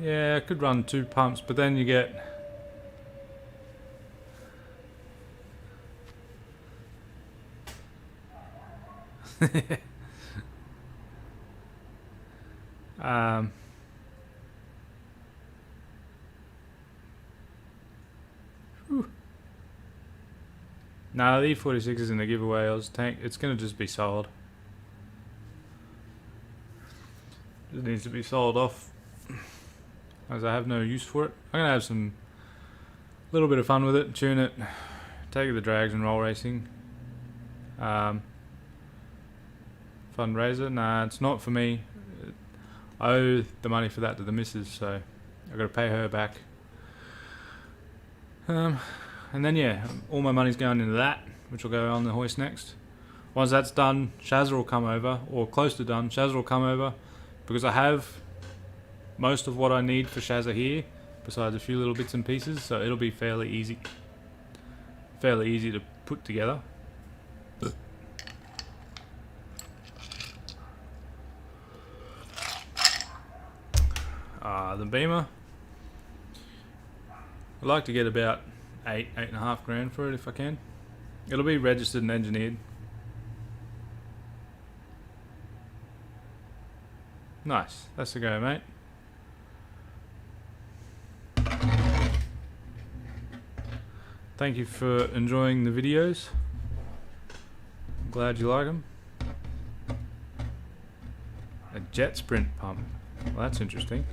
[SPEAKER 1] Yeah, I could run two pumps, but then you get... No, the E46 is in the giveaway. It's going to just be sold. It needs to be sold off, as I have no use for it. I'm going to have some little bit of fun with it, tune it, take it to drags and roll racing. Fundraiser? Nah, it's not for me. I owe the money for that to the missus, so I've got to pay her back. And then yeah, all my money's going into that, which will go on the hoist next. Once that's done, Shazza will come over, or close to done, Shazza will come over, because I have most of what I need for Shazza here, besides a few little bits and pieces, so it'll be fairly easy to put together. The Beamer, I'd like to get about 8.5 grand for it if I can. It'll be registered and engineered. Nice, that's the go, mate. Thank you for enjoying the videos. I'm glad you like them. A jet sprint pump. Well, that's interesting.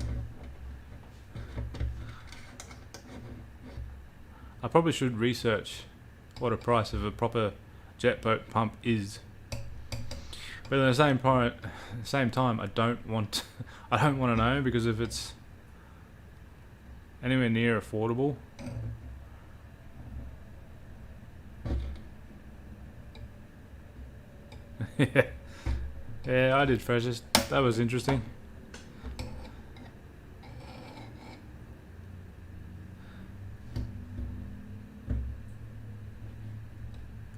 [SPEAKER 1] I probably should research what a price of a proper jet boat pump is. But at the same time, I don't want to know, because if it's anywhere near affordable, yeah, I did freshest. That was interesting.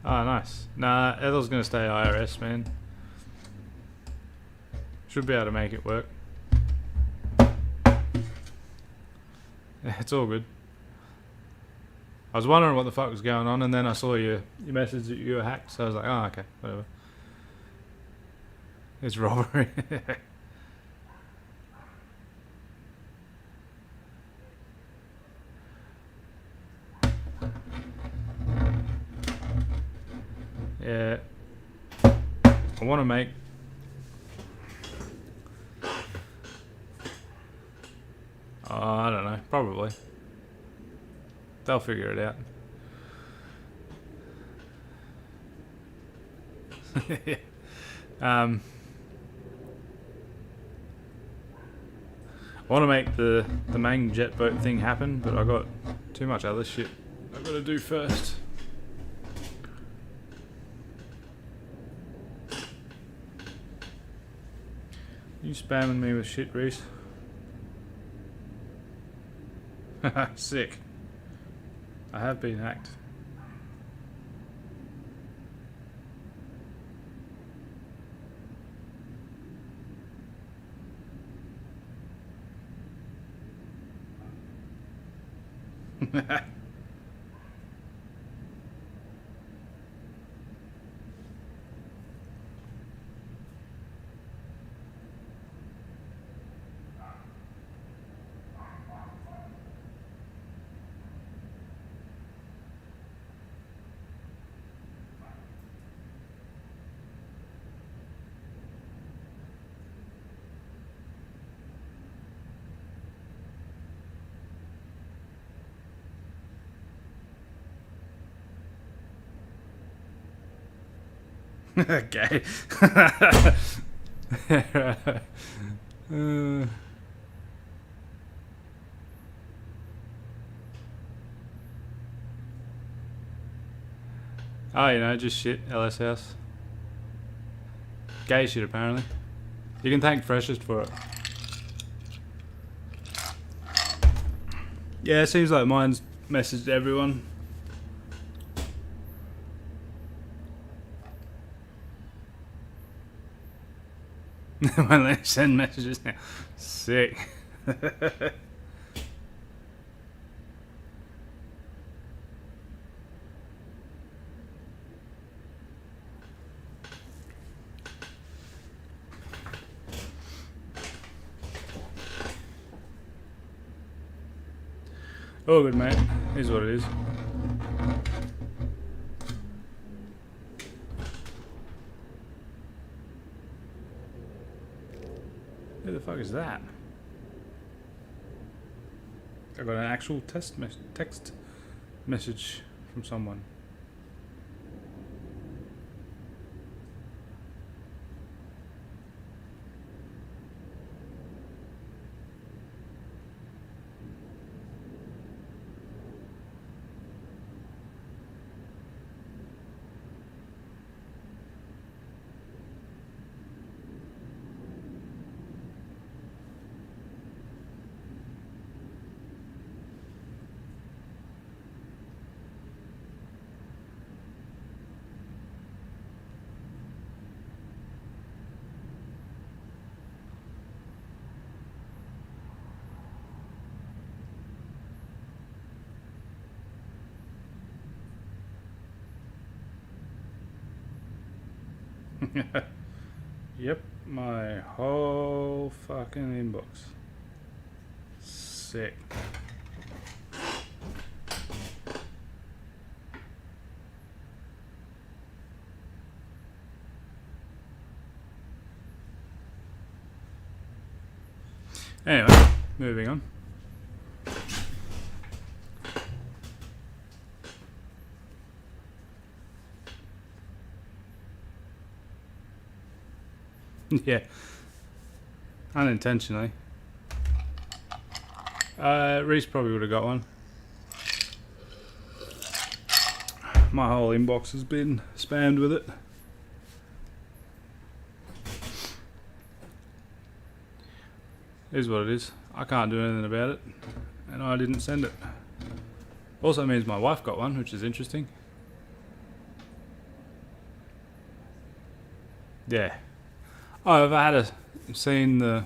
[SPEAKER 1] Oh, nice. Nah, Ethel's gonna stay IRS, man. Should be able to make it work. It's all good. I was wondering what the fuck was going on, and then I saw your message that you were hacked, so I was like, oh, okay, whatever. It's robbery. Yeah. I want to make... I don't know, probably. They'll figure it out. I want to make the main jet boat thing happen, but I got too much other shit I've got to do first. You spamming me with shit, Reese? Sick. I have been hacked. Okay. Oh, you know, just shit, LS House. Gay shit, apparently. You can thank Freshest for it. Yeah, it seems like mine's messaged everyone. Won't let me send messages now. Sick. Oh, good, mate. Here's what it is. Who the fuck is that? I got an actual text message from someone. Yep, my whole fucking inbox. Sick. Anyway, moving on. Yeah, unintentionally. Reese probably would have got one. My whole inbox has been spammed with it. It is what it is. I can't do anything about it, and I didn't send it. Also means my wife got one, which is interesting. Yeah. Oh, if I had seen the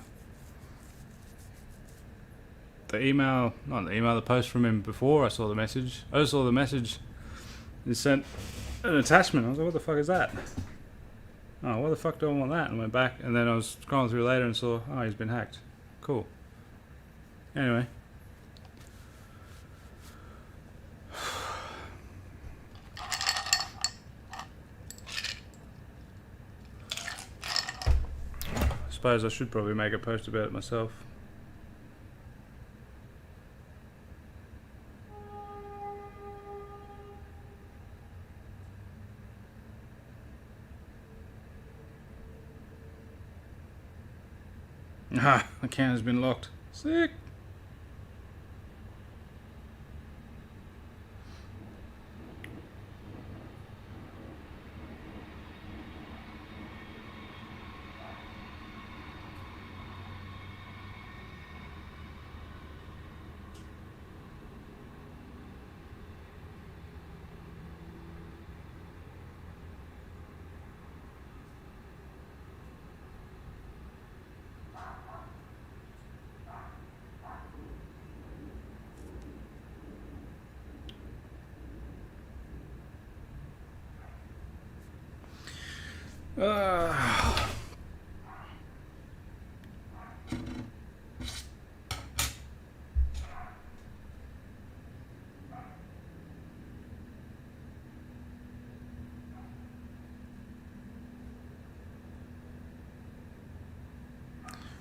[SPEAKER 1] email, not the email, the post from him before I saw the message. I just saw the message and sent an attachment. I was like, what the fuck is that? Oh, why the fuck do I want that? And went back, and then I was scrolling through later and saw, oh, he's been hacked. Cool. Anyway. I suppose I should probably make a post about it myself. Ah, account has been locked. Sick.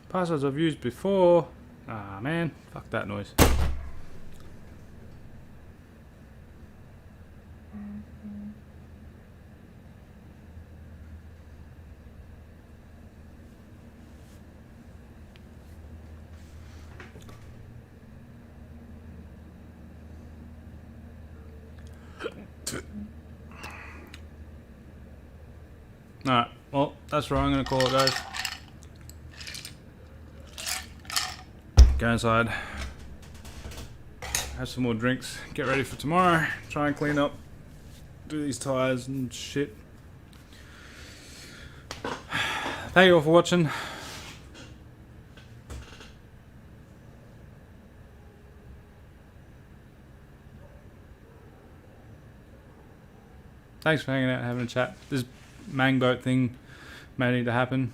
[SPEAKER 1] Passwords I've used before. Ah man, fuck that noise. Alright, well, that's where I'm going to call it, guys. Go inside, have some more drinks, get ready for tomorrow, try and clean up, do these tires and shit. Thank you all for watching. Thanks for hanging out and having a chat. This Mangboat thing may need to happen.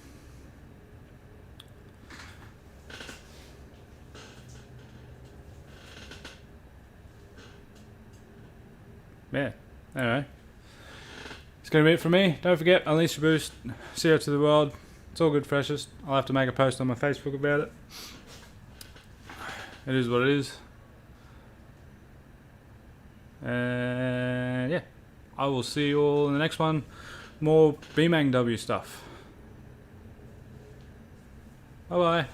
[SPEAKER 1] Yeah, anyway. It's going to be it from me. Don't forget, unleash your boost. See you to the world. It's all good, freshest. I'll have to make a post on my Facebook about it. It is what it is. And yeah, I will see you all in the next one. More BMangW stuff. Bye bye.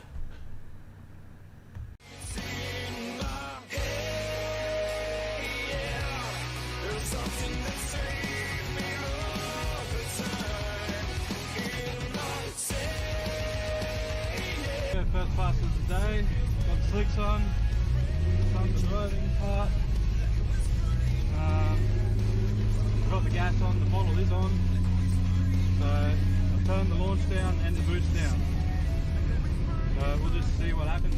[SPEAKER 1] First pass of the day, got the slicks on, the driving part, got the gas on, the bottle is on, so I've turned the launch down and the boots down, so we'll just see what happens.